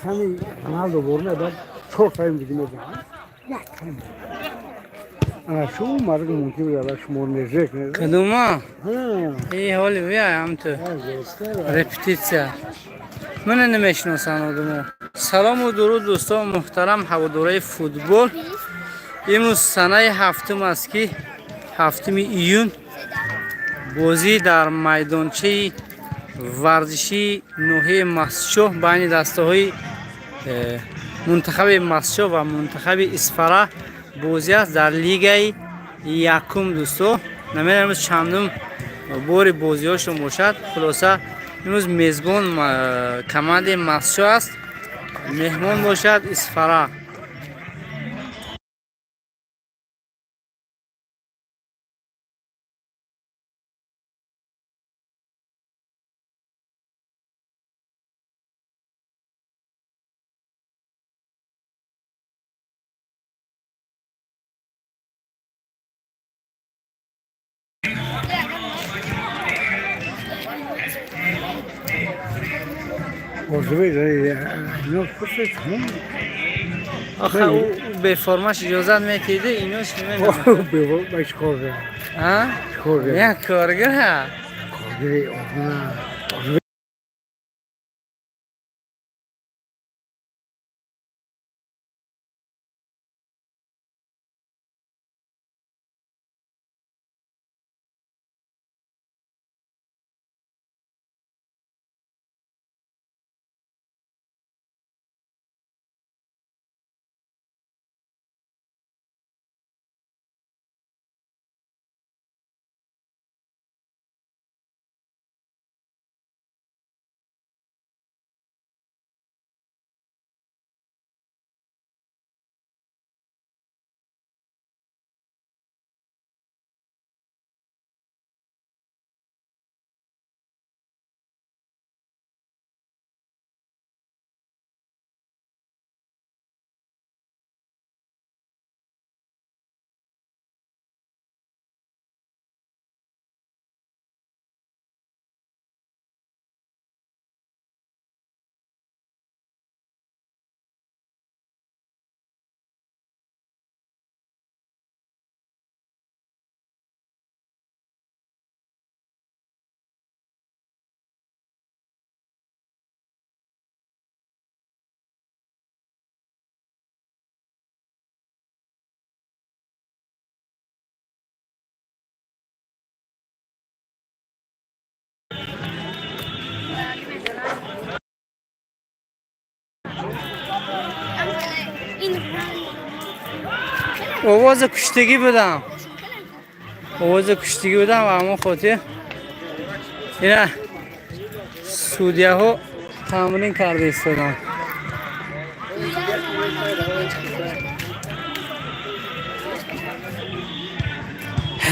همین Ronaldo برنه داد çok sayım gidime zaman. Ya tamam. Şu umarım mümkün bir ara şu mornecek ne? کدوما؟ Ha. ای حالی بیا هم تو رپتیسیا من نمیشناسم آدمو. سلام و درود دوستان محترم هواداره فوتبال. امروز سنه هفتم است که هفتم ایون بازی در میدانچه ورزشی نوحه مسجد بین دسته های منتخب مسجد و منتخب اسفره بازی است در لیگ یکم دوستو. نمیدونم امروز چندم بار بازی هاشون باشد. خلاصه امروز میزبان کماند مسجد است، مهمان باشد اسفره. Orada ne yapıyorsun? آخه او به فرماش اجازت میتیده اینوش نمیدونم. به باش کاره. ها؟ کاره. یک کارگر ها؟ کاره آدم. آواز کشتگی بدم. آواز کشتگی بدم و همون خاطر اینا سعودیه ها تمرین کرده ایستادن.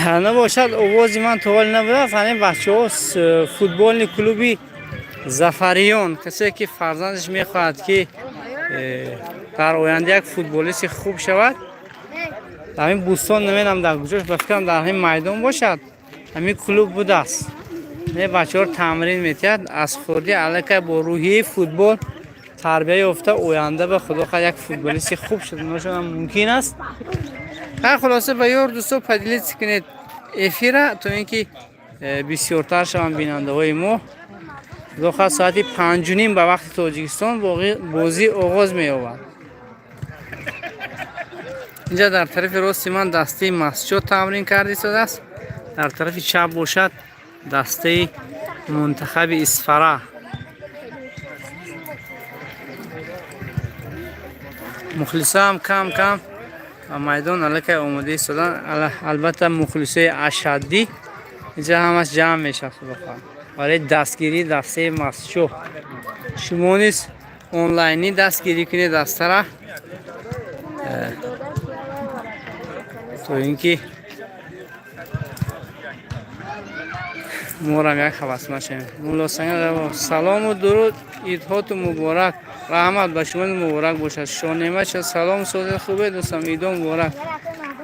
نباشد آوازی من طول نبوده. فهمید بچه ها فوتبال کلوبی ظفریان، کسی که فرزندش میخواهد که در آینده یک فوتبالیست خوب شود، همین بوستان نمیدونم در کجاش، بفکرم در همین میدان باشد، همین کلوب بوده است. نه بچه ها تمرین میتید از خوردی علاقه با روحیه فوتبال تربیه یافته آینده به خدا خواهد یک فوتبالیست خوب شد نشون ممکن است. خلاصه به یار دوستو پدیلیت کنید افیره تا اینکه بسیارتر شوند بیننده های ما. داخل ساعت 5:30 به وقت تاجیکستان بازی آغاز می یابد. اینجا در طرف راست من دسته مسجد تمرین کرده شده است، در طرف چپ باشد دسته منتخب اسفره. مخلصه هم کم کم و میدان علاقه آماده ایستادن. البته مخلصه اشدی اینجا همش جمع میشه برای دستگیری دسته مسجد. شما نیز آنلاینی دستگیری کنید دسته را تو اینکه ما را یک حواس نشیم. مولا سنگ سلام و درود، عیدهات مبارک، رحمت به شما مبارک باشد. شانیمه شد سلام سوزه خوبه دوستم، عید مبارک،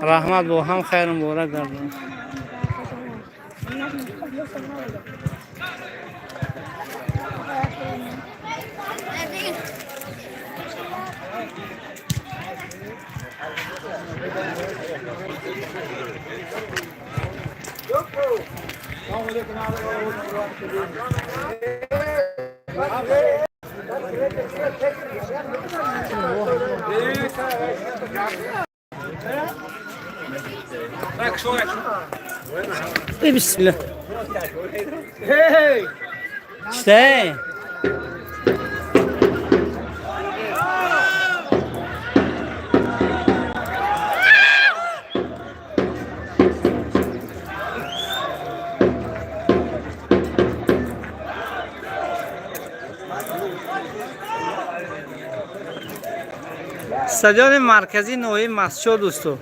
رحمت با هم خیر مبارک گردن. Bismillah. İşte. استادیوم مرکزی نوعی مسجد دوستو.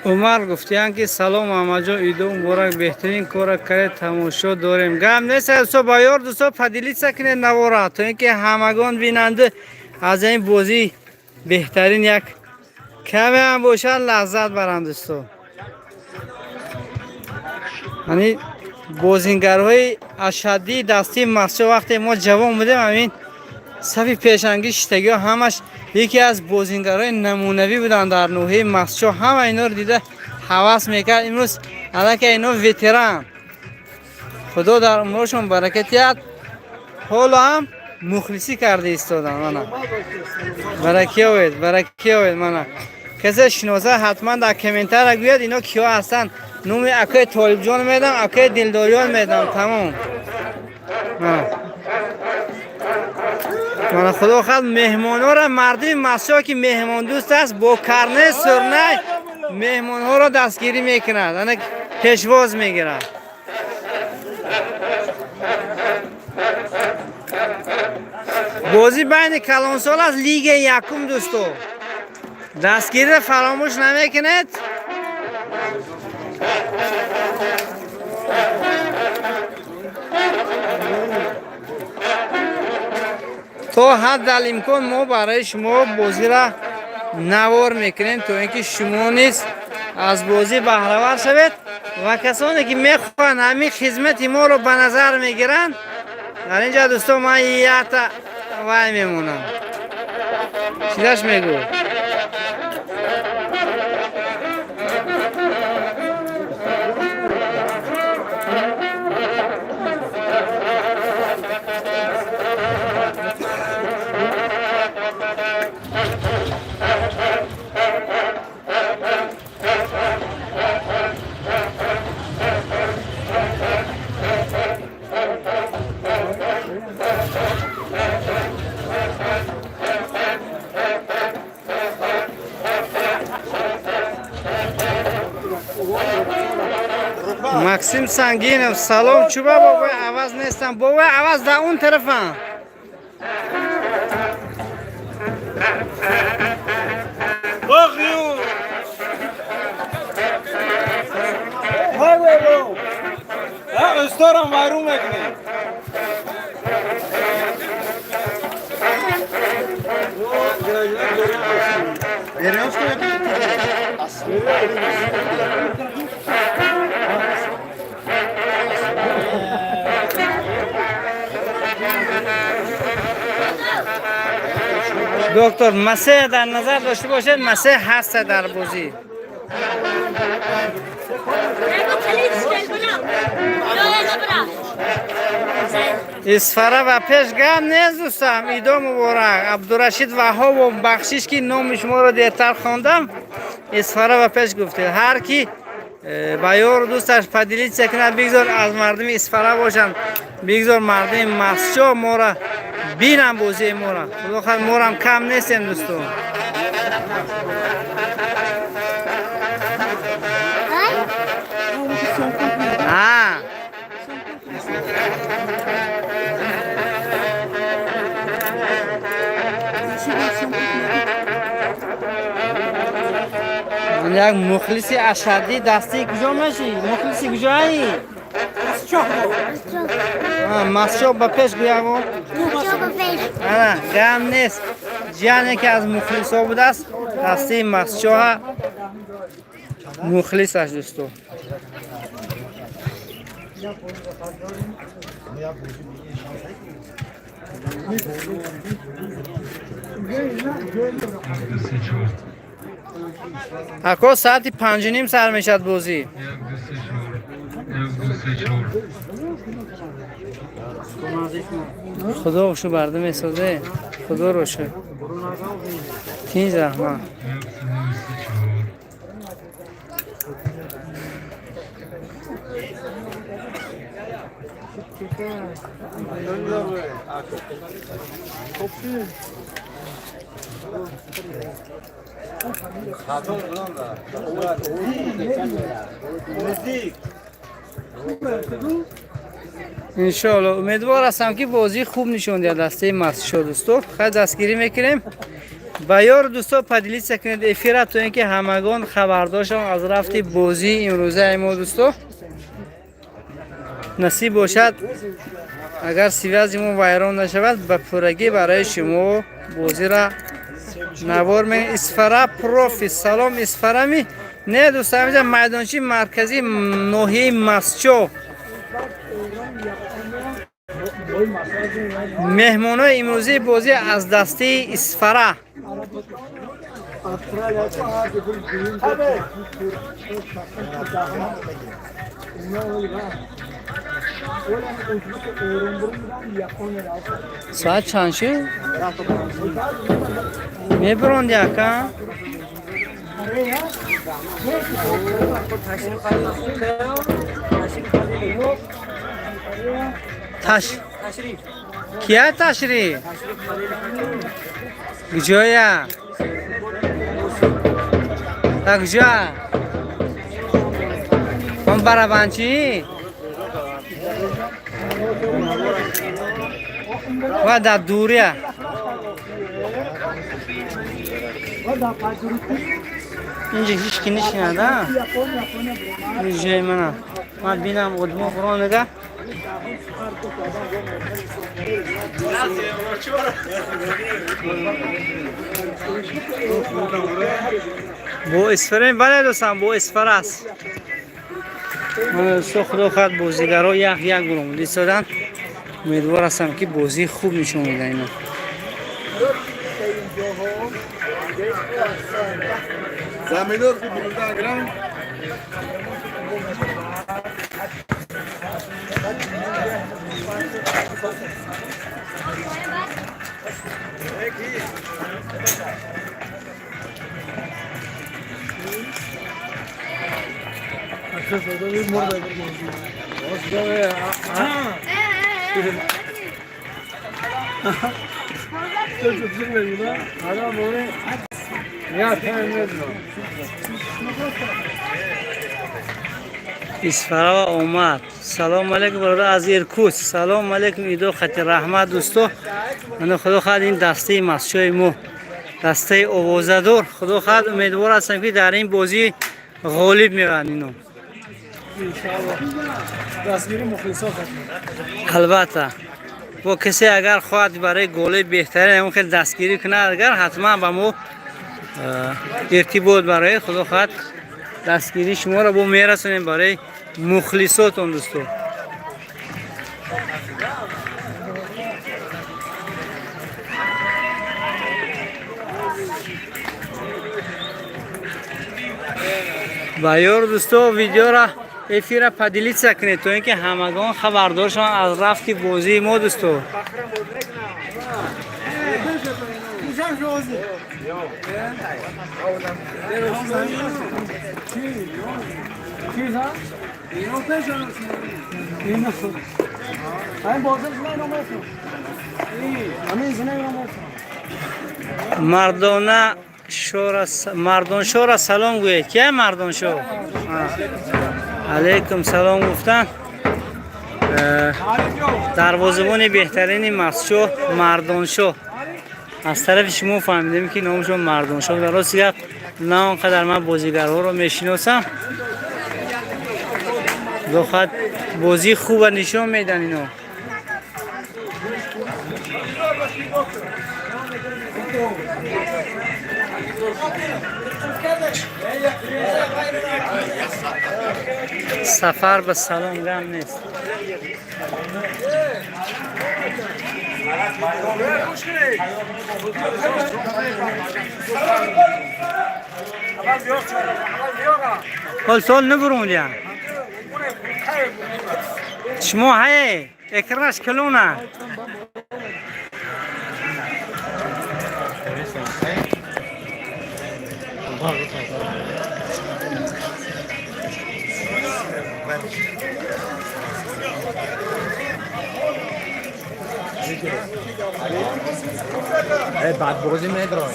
عمر گفتیان که سلام همه جا ایدو مبارک بهترین کار کرد تماشا داریم گم نیست دوستا بایار دوستا پدیلی سکنه نوارا تا اینکه همگان بیننده از این بازی بهترین یک کمی هم باشن لذت برند دوستا یعنی بازیگرهای اشدی دستی مسجد وقتی ما جوان بودیم همین صفی پیشنگی شتگی ها همش یکی از بازیگرای نمونوی بودن در نوحه مسجد همه اینا رو دیده هوس میکرد امروز الان اینا وتران خدا در عمرشون برکت یاد حالا هم مخلصی کرده ایستادن مانا برکت مانا کسی شناسه حتما در کامنتر گوید اینا کیا هستن نوم اکای طالب جان میدم اکای دلداریان میدم تمام من خدا خواهد مهمان ها را مردم مسجد که مهمان دوست است با کرنه سرنه مهمان ها را دستگیری میکند یعنی پیشواز میگیرد بازی بین کلانسال از لیگ یکم دوستو دستگیری فراموش نمیکند تا حد الامکان ما برای شما بازی را نوار میکنیم تا اینکه شما نیز از بازی بهره‌ور شوید و کسانی که میخوان همین خدمت ما رو به نظر میگیرن در اینجا دوستان من یک تا وای میمونم چیزش میگو Maksim Sanginov. Salom Chuba baba. Avaz nestam. Baba avaz da un tarafan. Bakıyor. Hayır o. Ha restoran varum ekne. Veriyoruz ki دکتر مسیح در نظر داشته باشید مسیح هست در بازی اسفره و پیشگام نیست دوستم ایدو مبارک عبدالرشید وهاب و بخشش که نام شما رو دیرتر خواندم اسفره و پیش گفته هر کی با یار دوستش پدیلی چکنه بگذار از مردم اسفره باشن بگذار مردم مسجا ما را بینم بازی ما را خدا خواهد ما را هم کم نیستیم دوستان یک مخلصی اشدی دستی کجا میشی؟ مخلصی کجایی؟ مسجد با پیش گویم گم نیست جانی که از مخلص ها بوده است دستی مسجد مخلص است دوستو اکو ساعتی 5:30 سر میشد بازی خدا روشو برده میسازه خدا روشو تین زحمه انشالله امیدوار هستم که بازی خوب نشون دهد دسته مسجد دوستو خیلی دستگیری میکنیم با یار دوستو پدیلی سکنید افیره تو اینکه همگان خبردار شون از رفت بازی امروزه ما دوستو نصیب باشد اگر سیویز ما ویران نشود به پورگی برای شما بازی را نوار می اسفره پروفی سلام اسفره می نه دوستان اینجا میدانچی مرکزی ناحیه مسجد مهمانای امروزی بازی از دسته اسفره ساعت چند شد؟ میبرند یکا؟ کیا تشریف؟ کجایا؟ کجا؟ من برابانچی؟ و در دوریه اینجا هیچ کی نشینده این جای منه من بینم قدما قرآن نگه بو اسفره بله دوستان بو اسفره است خدا خواهد بازیگرها یک گروه لیستادن امیدوار هستم که بازی خوب نشون میده اینا زمیدار که بودن گرم اسفرا اومد. سلام علیکم برادر از ایرکوت. سلام علیکم ایدو خط رحمت دوستو. من خدا خواهد این دسته مسچوی مو دسته اوازدار خدا خواهد امیدوار هستم که در این بازی غالب میبرن اینو دستگیری مخلصات البته و کسی اگر خواهد برای گل بهتره اون که دستگیری کنه اگر حتما با مو ارتباط برای خدا خواهد دستگیری شما را با میرسونیم برای مخلصاتون دوستو. و یار دوستو ویدیو را افیر پدیلیت سکنید تو اینکه همگان خبردار شون از رفت بازی ما دوستو. مردان شورا سلام گوید. که مردان شو علیکم سلام گفتن. دروازه‌بان بهترین مسچو مردان شو از طرف شما فهمیدیم که نامشون مردان شو. در راست گفت نه اونقدر من بازیگرها رو میشناسم. بخاطر بازی خوب نشون میدن اینو. سفر به سلام گم نیست. حال سال نبرون یا شما های اکرنش کلونه بعد بازی میدرای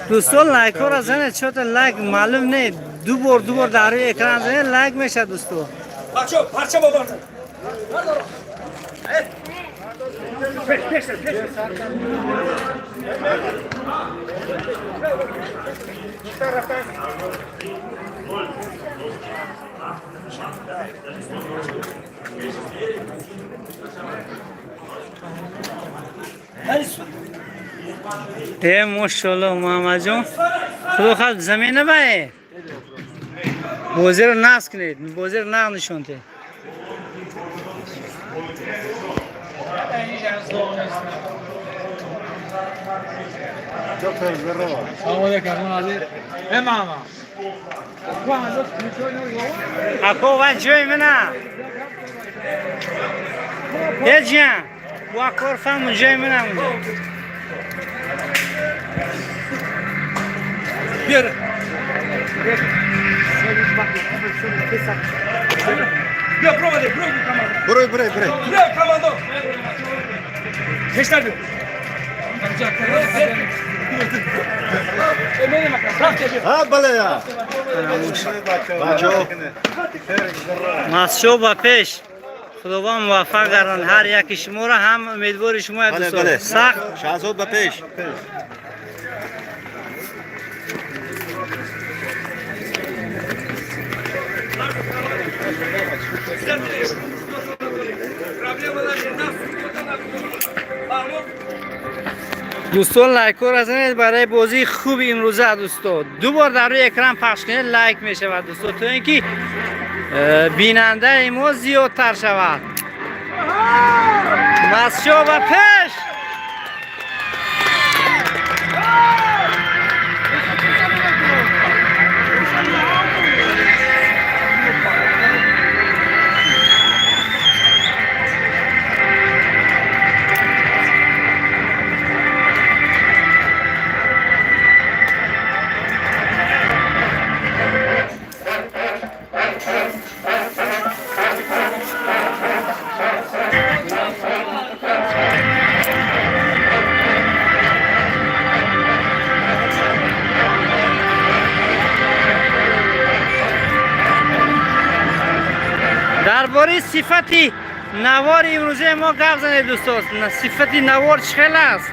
دوستان لایک ها را زنید چطور لایک معلوم نه دو بار در روی اکران زنید لایک میشه دوستو. پرچه بابا ای ماشاءالله محمد جان خدا خواهد زمین نبایه بازی رو نصب کنید. بازی رو نقل نشونده. سلام علیکم ناظر امام اکو و جوی منه یه جان و اکور فهم جوی منه بیاره بیا برو بده برو بیا کماندو کشتر بیا ها بله یا بچه مسشو با پیش خداوند موفق گردن هر یکی شما را هم امیدوار شما دوستان. سخت شهزاد به پیش دوستان لایک را بزنید برای بازی خوب امروزه دوستان. دو بار در روی اکران پخش کنید لایک میشه دوستان تا اینکه بیننده ما زیادتر شود. مسشو و پیش روی صفت نوار امروزه ما گپ زنید دوستان. صفت نوار چخیل است؟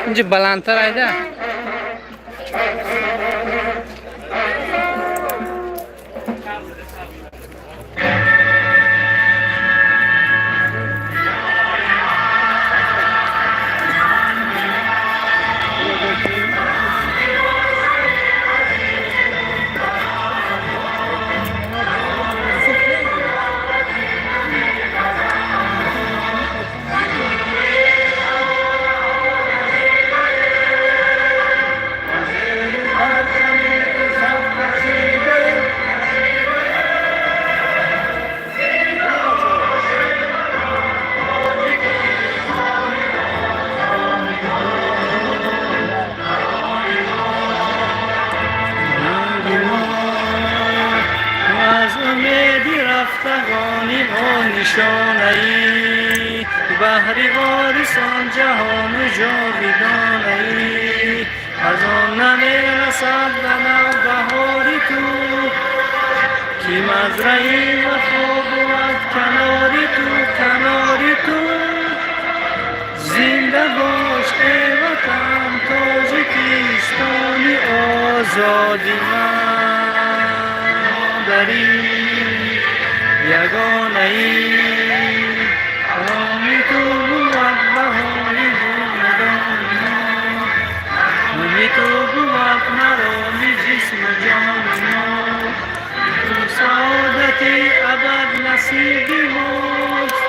اینجا بلندتر ایده. نشانه‌ای بحری وارثان جهان جاویدانه‌ای از آن نمیرسد به نوبهاری تو که مزرعی وفا بود کناری تو زنده باش ای وطن تاجیکستانی آزادی نداری یگانه ای آمی تو بود بهاری آمی تو بود نرامی جسم و جان ما تو سعادتی ابد نصیبی ماست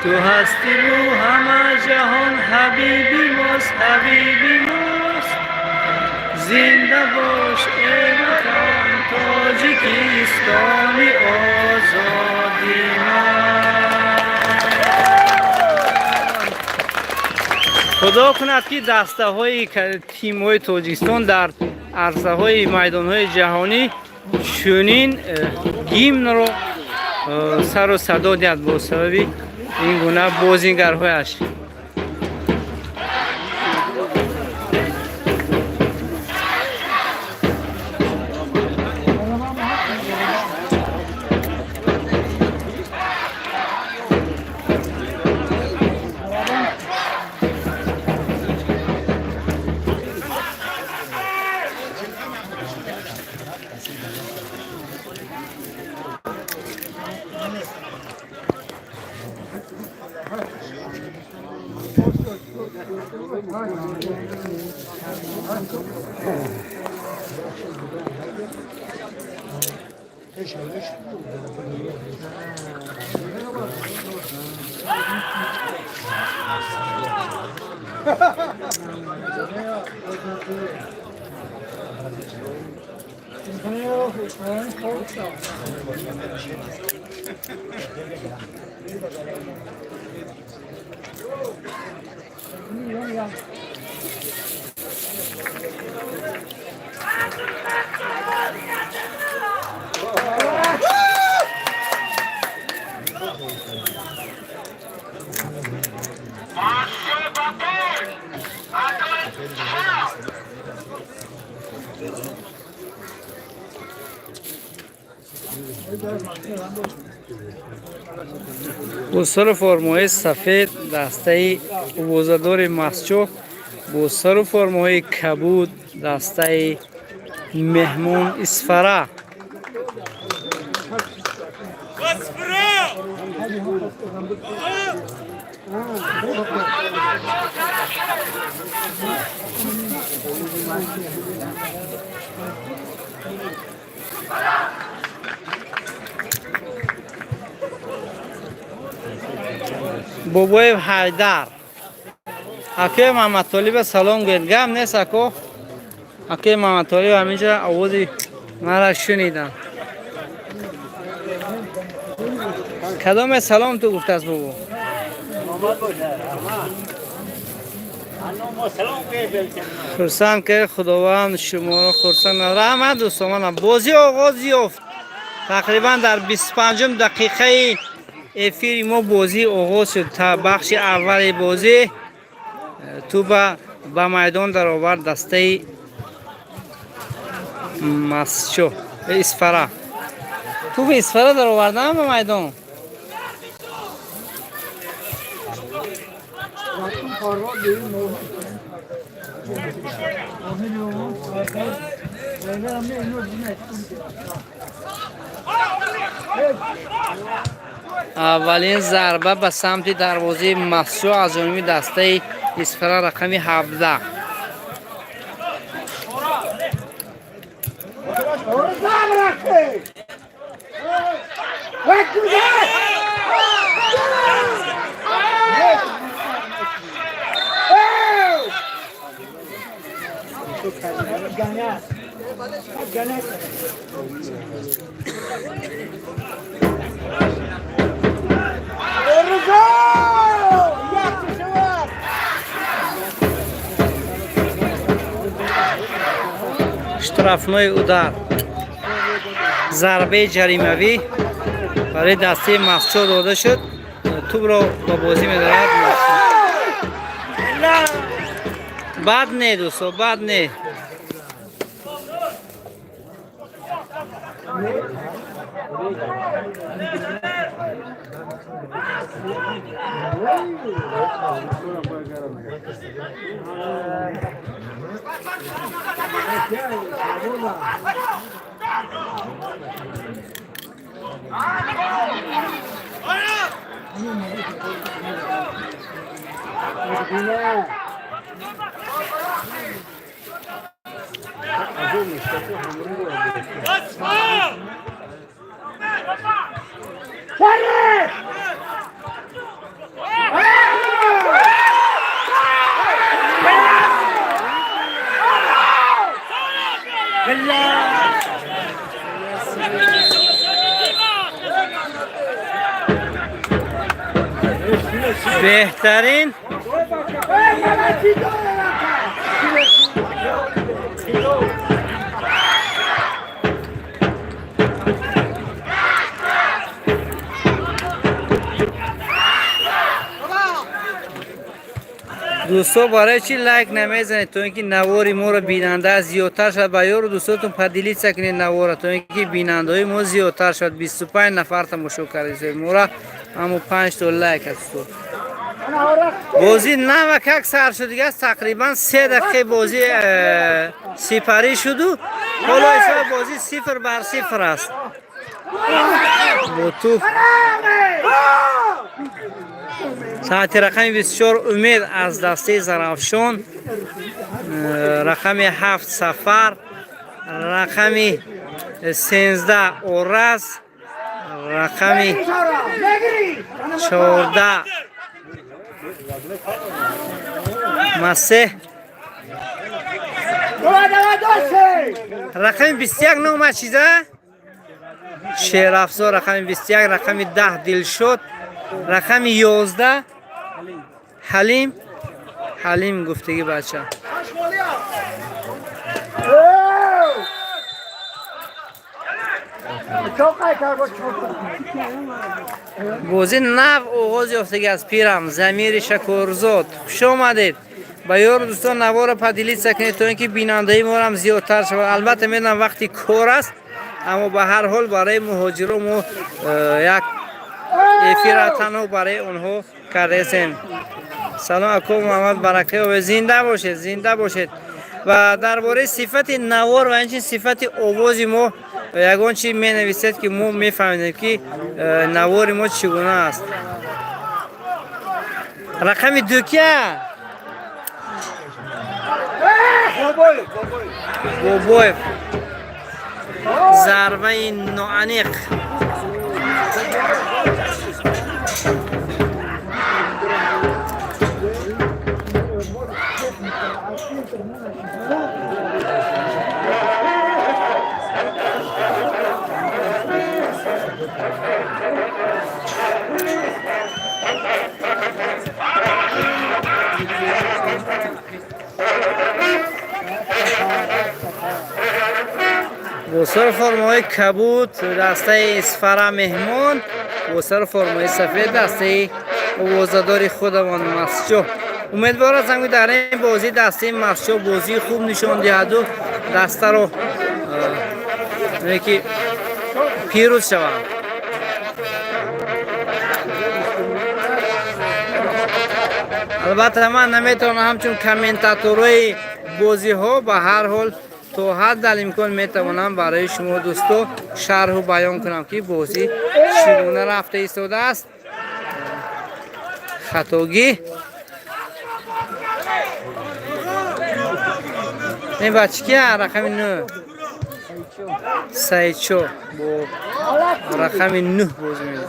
تو هستی و همه جهان حبیبی ماست زنده باش ای وطن تاجیکستانی آزادی خدا کند که دسته های تیم های تاجیکستان در عرصه های میدان های جهانی چنین گیمن رو سر و صدا دهد با سبب این گونه بازیگرهایش. بوسر فرمای سفید دسته وزدار مسجو بوسر فرمای کبود دسته مهمون اسفره بابای حیدر اکه محمد طالب سلام گوید گم نیست اکو اکه محمد طالب همینجا آوازی مرا شنیدم کدام سلام تو گفته است بابا خرسند که خداوند شما را خرسند رحمت دوستان بازی آغاز یافت تقریبا در 25 دقیقه افیر ما بازی آغاز شد. تا بخش اول بازی تو با میدان در آورد دسته مسچو اسفرا. تو به اسفرا در آوردن به میدان. اولین ضربه به سمت دروازه مسچو از جانب دسته اسفرا رقم 17. штрафной удар. ضربه جریمه‌ای برای دسته مسچو داده شد. توپ را با بازی می‌دارد. بد نه دوستو، بد نه. بهترین دوستو برای چی لایک نمیزنید؟ تو اینکه نواری ما رو بیننده زیادتر شد. با یارو دوستاتون پدیلیت سکنید نواره تو اینکه بیننده های ما زیادتر شد. 25 نفر تماشا کردید ما را، اما 5 تا لایک است. بازی نمکک سر شد دیگه، تقریبا 3 دقیقه بازی سپری شد و حالا حساب بازی 0-0 است. با توپ ساعت رقم 24 امید از دسته زرافشان، رقم 7 سفر، رقم 13 اورز، رقم 14 مسه، رقم 21 نام چیزه شیر افزار، رقم 21 رقم 10 دلشد، رقم 11 حلیم گفتگی بچه. بازی نو آغاز یافتگی از پیرم زمیر شکرزاد. خوش آمدید. با یار دوستان نوار پدیلیت سکنید تا اینکه بینندهی ما هم زیادتر شود. البته میدونم وقتی کار است، اما به هر حال برای مهاجران ما یک افیر تنها برای اونها کرده هستیم. سلام علیکم محمد برکه و زنده باشید، زنده باشید. و درباره صفت نوار و اینچین صفت آواز ما یگان چی می نویسید که ما میفهمیم که نوار ما چگونه است. رقم 2 بابایف، ضربه نوعنیق. با سر فرمای کبود دسته اسفر مهمان با سر فرمای سفید دسته وازدار خودمان مسجو. امیدوار هستم که در این بازی دسته مسجو بازی خوب نشان دهد و دسته رو که پیروز شوند. البته من نمیتونم همچون کامنتاتورای بازی ها به هر حال تو حد امکان میتوانم برای شما دوستو شرح و بیان کنم که بازی چگونه رفته ایستاده است. خطاگی این بچه که رقم 9 سایچو با رقم 9 بازی میده.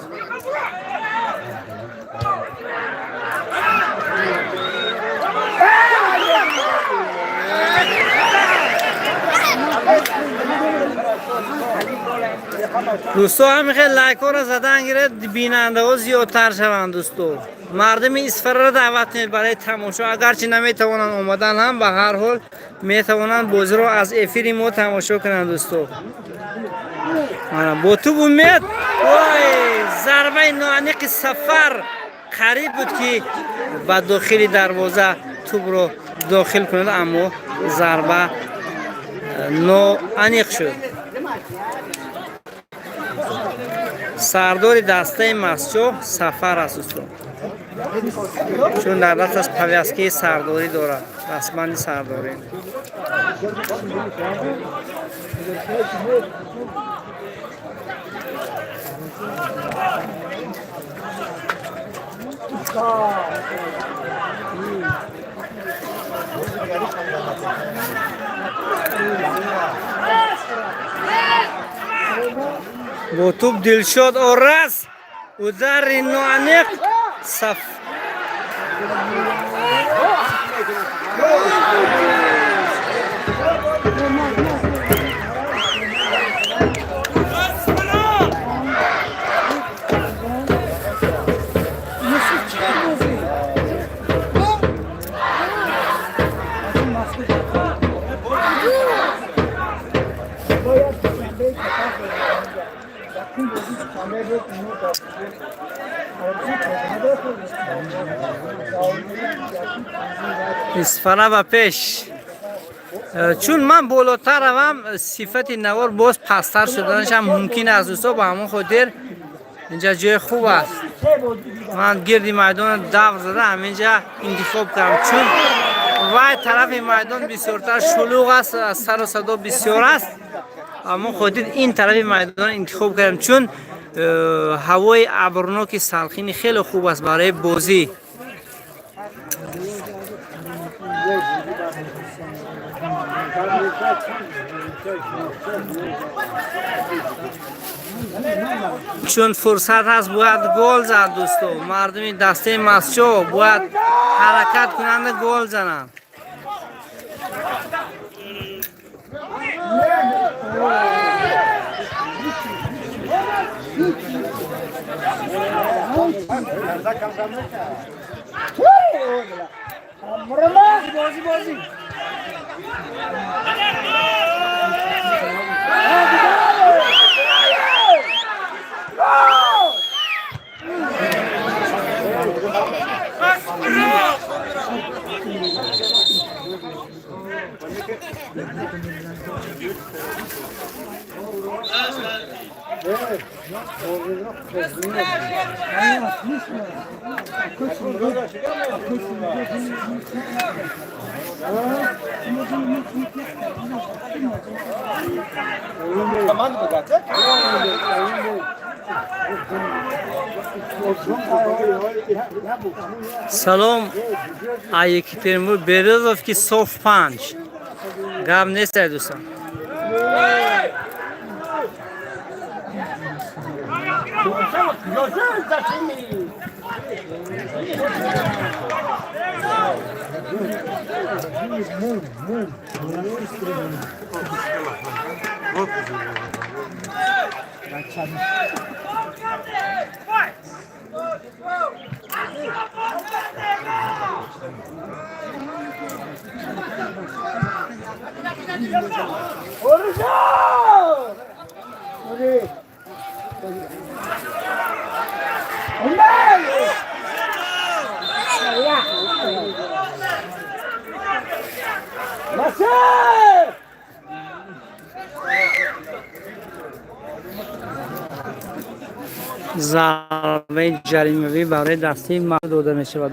دوستو هم خیلی لایک ها را زدن گیرد بیننده ها زیادتر شوند. دوستو مردم اسفر را دعوت کنید برای تماشا. اگرچه نمیتوانند آمدن هم به هر حال میتوانند بازی را از افیر ما تماشا کنند. دوستو با تو امید ضربه ناانق سفر قریب بود که با داخل دروازه توپ را داخل کند اما ضربه ناانق شد. سردار دسته مسجو سفر است چون در دستش پویسکی سرداری دارد. دستبند سرداری با توپ دلشاد آرس و در نوانق صف اسفره و پیش چون من بالاتر روم صفت نوار باز پستر شدنش هم ممکن است. دوستا با همون خاطر اینجا جای خوب است. من گردی میدان دور زده همینجا انتخاب کردم چون وای طرف میدان بسیارتر شلوغ است، از سر و صدا بسیار است. اما خاطر این طرف میدان انتخاب کردم چون هوای ابرناک سلخینی خیلی خوب است برای بازی. چون فرصت هست باید گل زد. دوستو مردم دسته مسجو باید حرکت کنند گل زنند. Salom a Yekaterinburg Berezovki soft punch. Gab نیست دوستان. ضربه جریمه‌ای برای دسته ما داده میشه و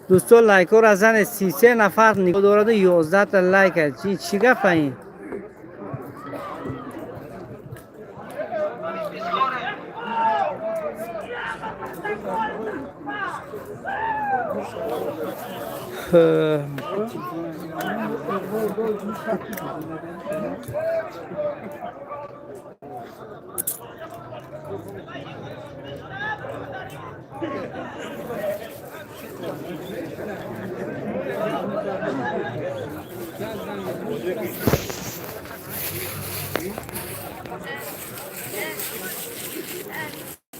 دوستان لایک ها را زن 33 نفر نگاه دارد و 11 تا لایک است. چی گپ این؟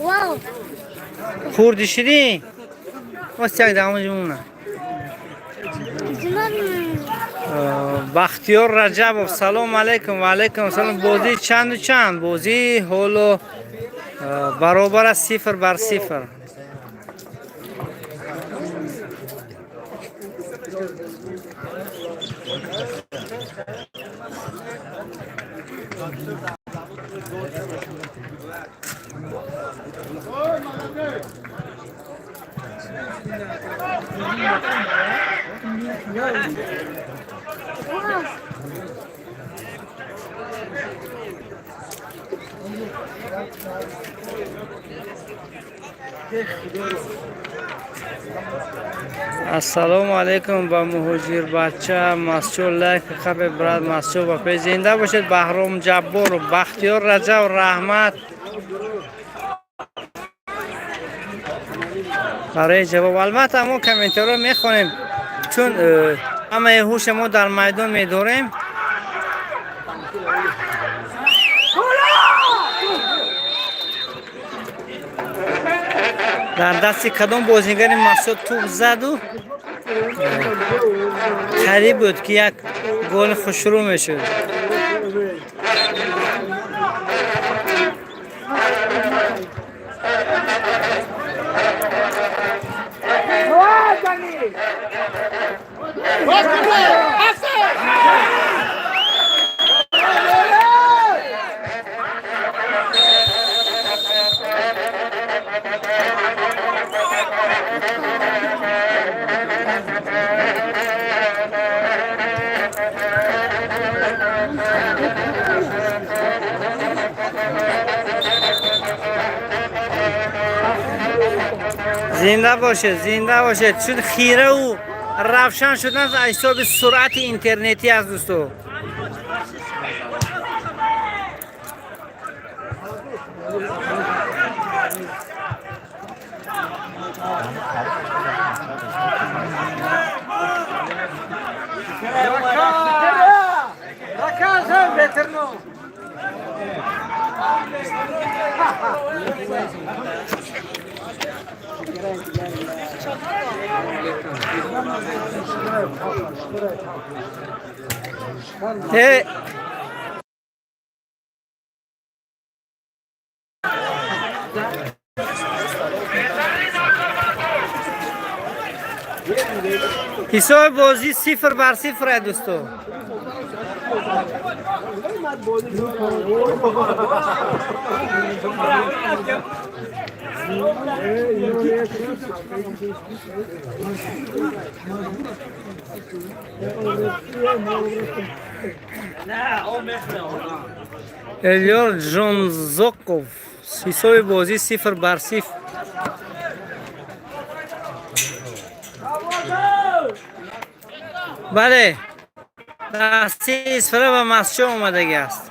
واو خوردی شدی؟ واسه یک دامه جمونه بختیار رجب سلام علیکم و علیکم سلام. بازی چند و چند؟ بازی هولو برابر است 0-0. السلام علیکم با مهاجر بچه مسجد لایک خب براد مسجد و پی زنده باشید. بهرام جبار و بختیار رجب و رحمت برای جواب. البته ما کامنتر رو میخونیم چون همه هوش ما در میدان میداریم. در دست کدام بازیگر مسعود توپ زد و قریب بود که یک گل خوشرو میشد. زنده باشه زنده باشه. چون خیره و روشن شدن از حساب سرعت اینترنتی از دوستو. حساب بازی 0-0 دوستو. الیار جونزوکوف حساب بازی 0-0. بله دستی اسفره و مسجد اومده است.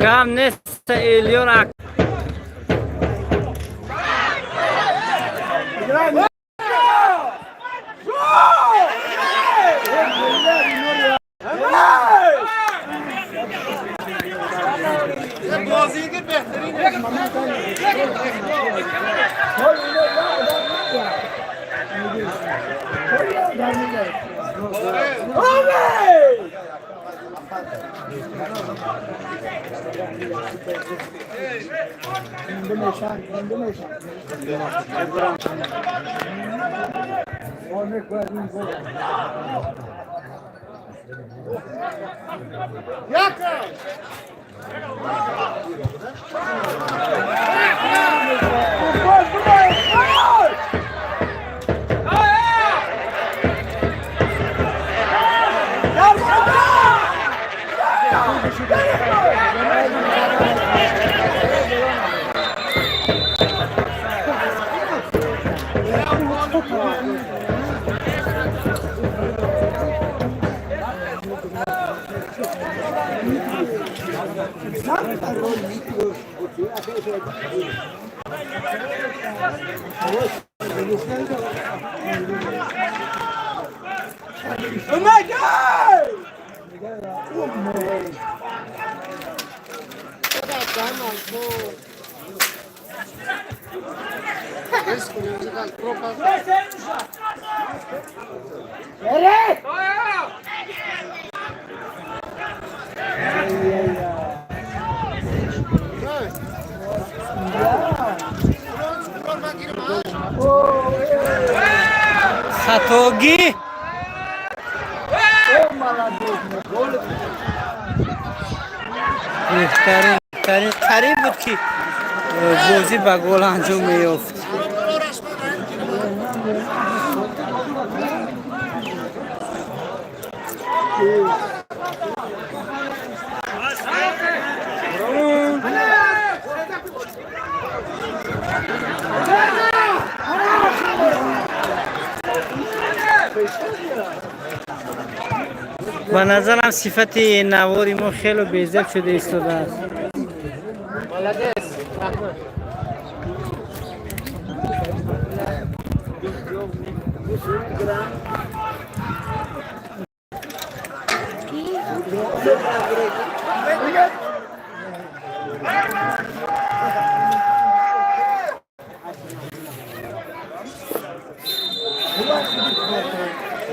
کم نیست الیار Go! خطاگی بهترین قریب بود که بازی به گل انجام می‌یافت. به نظرم صفت نواری ما خیلی بی‌ذوق شده ایستاده است.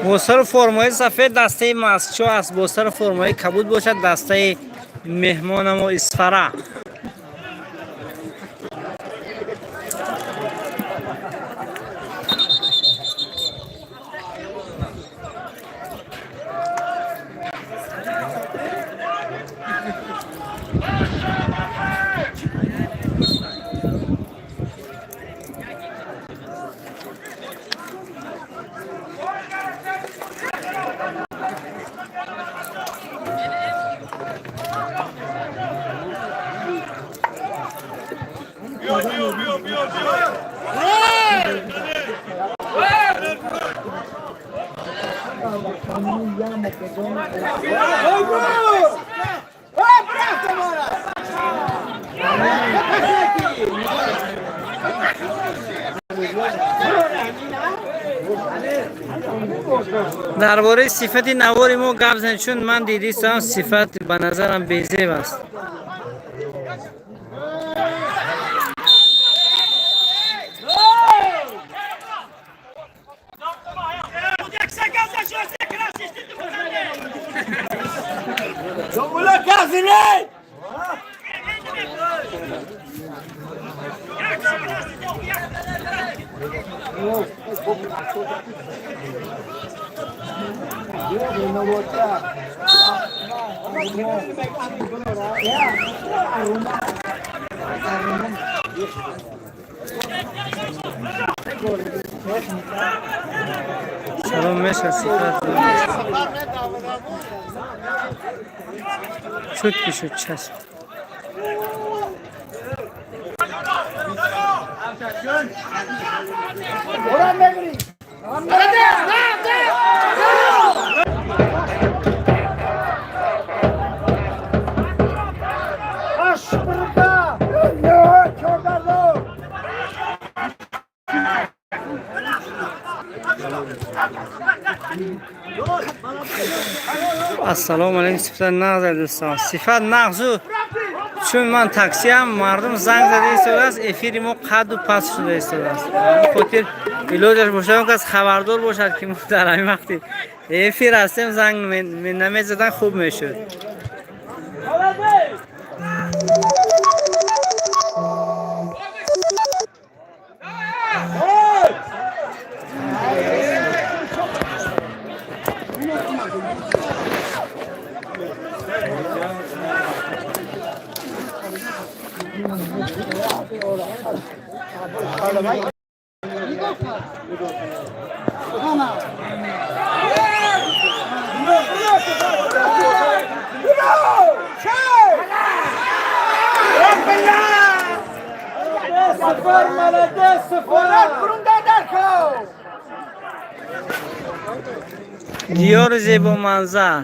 با سر فرمای سفید دسته مسچو است، با سر فرمای کبود باشد دسته مهمان ما اسفره. درباره صفت نواری ما گپ زدیم، چون من دیدم صفت به نظرم بی‌ذوق است. سلام میشه صفت شد که شد چسب السلام علیکم. صفت نغز دوستان، صفت نغزو چون من تاکسی هم مردم زنگ زده ایستاده است، افیر ما قد و پس شده ایستاده است. خاطر ایلوجش باشم که از خبردار باشد که ما در این وقتی افیر هستیم زنگ نمیزدن خوب میشد. دیار زیبا منظر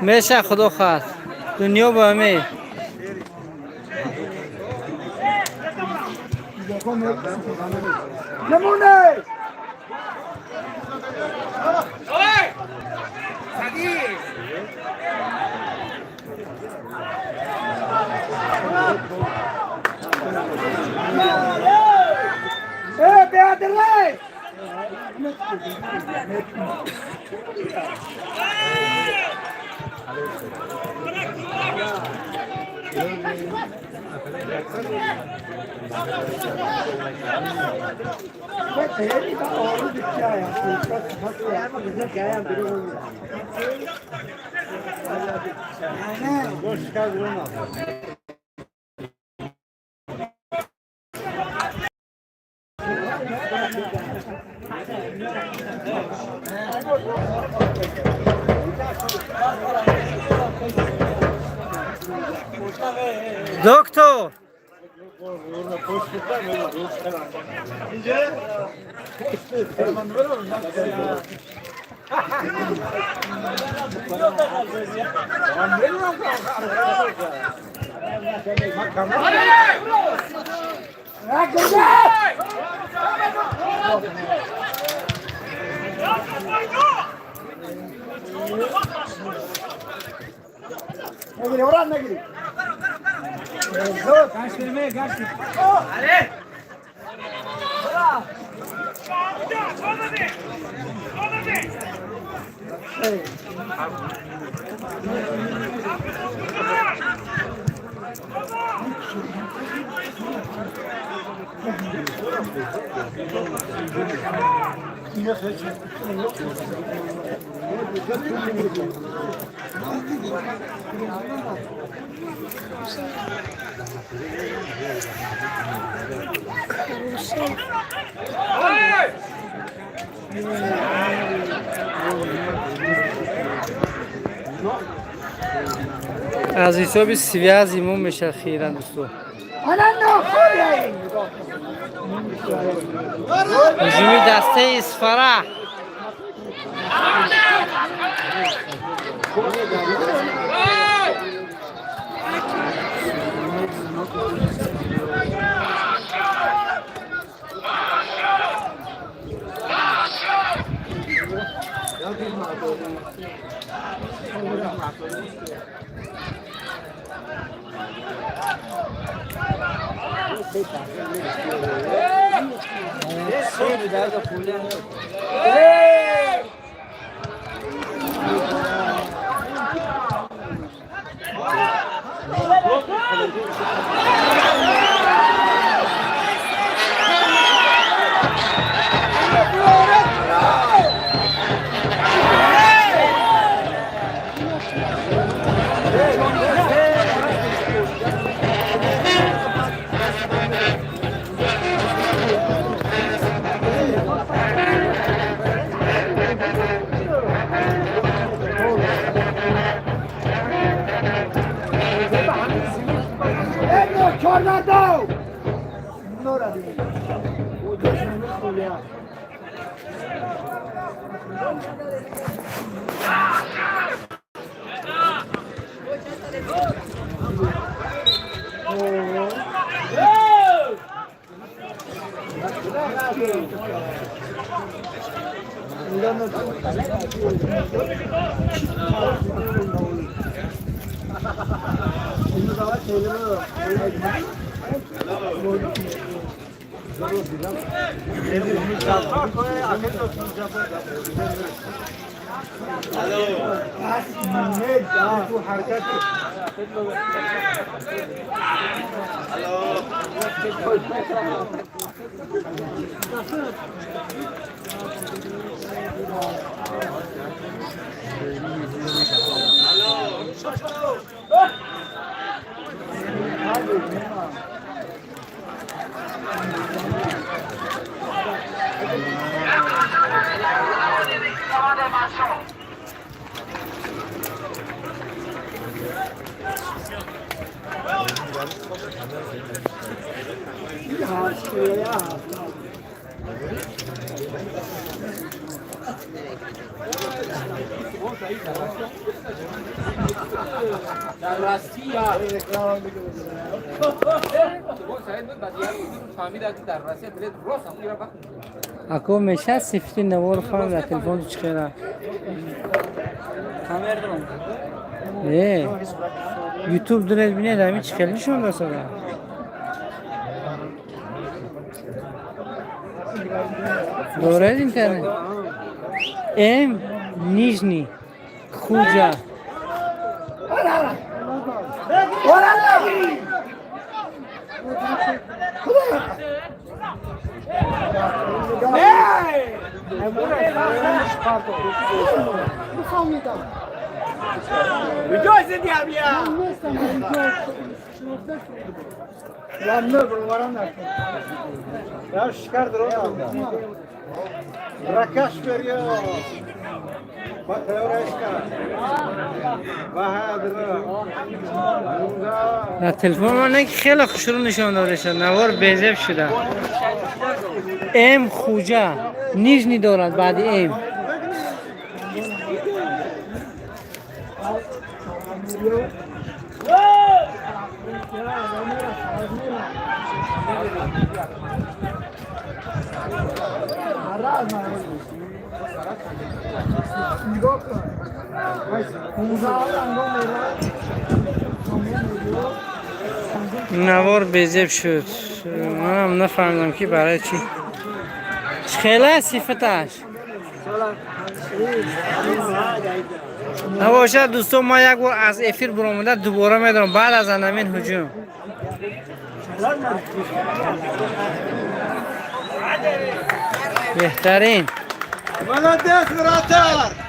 میشه خدا خواست دنیا با همه نمونه بیادرلی دکتر نگیری اوران نگیری از حساب سویه زیمون میشه خیرن دوستو هجومی دسته اسفره در راستی در راستی اکو میشه سیفتی نوار خواهم در تلفن تو چخیره کامر دارم یوتیوب دارید بینید همین چخیلی شون رسا دارید اینترنت ام نیجنی خوجا نه تلفن من نه خیلی خوشرو نشان داده شد نوار بیزب شده ام خوجا نیجنی دارد بعد ام نوار بیزب شد منم نفهمیدم که برای چی خیلی صفتش نباشد دوستان ما یک بار از افیر برآمده دوباره میدارم بعد از همین هجوم بهترین Молодец, вратарь!